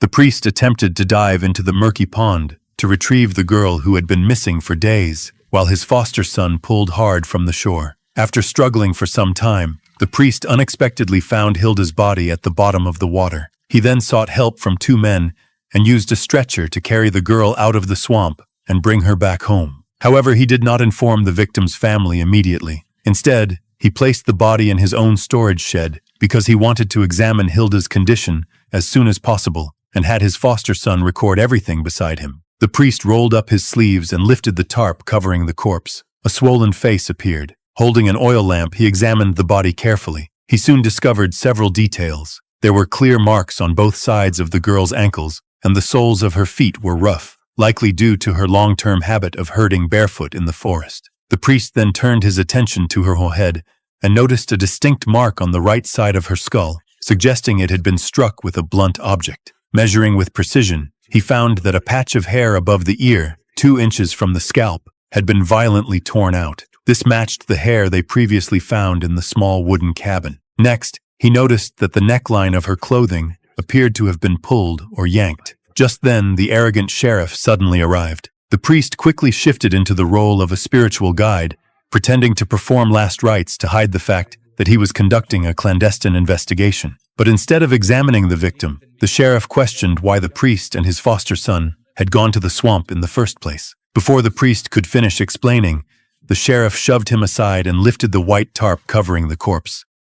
The priest attempted to dive into the murky pond to retrieve the girl who had been missing for days, while his foster son pulled hard from the shore. After struggling for some time, the priest unexpectedly found Hilda's body at the bottom of the water. He then sought help from two men and used a stretcher to carry the girl out of the swamp and bring her back home. However, he did not inform the victim's family immediately. Instead, he placed the body in his own storage shed because he wanted to examine Hilda's condition as soon as possible and had his foster son record everything beside him. The priest rolled up his sleeves and lifted the tarp covering the corpse. A swollen face appeared. Holding an oil lamp, he examined the body carefully. He soon discovered several details. There were clear marks on both sides of the girl's ankles, and the soles of her feet were rough, likely due to her long-term habit of herding barefoot in the forest. The priest then turned his attention to her head and noticed a distinct mark on the right side of her skull, suggesting it had been struck with a blunt object. Measuring with precision, he found that a patch of hair above the ear, 2 inches from the scalp, had been violently torn out. This matched the hair they previously found in the small wooden cabin. Next, he noticed that the neckline of her clothing appeared to have been pulled or yanked. Just then, the arrogant sheriff suddenly arrived. The priest quickly shifted into the role of a spiritual guide, pretending to perform last rites to hide the fact that he was conducting a clandestine investigation. But instead of examining the victim, the sheriff questioned why the priest and his foster son had gone to the swamp in the first place. Before the priest could finish explaining, the sheriff shoved him aside and lifted the white tarp covering the corpse.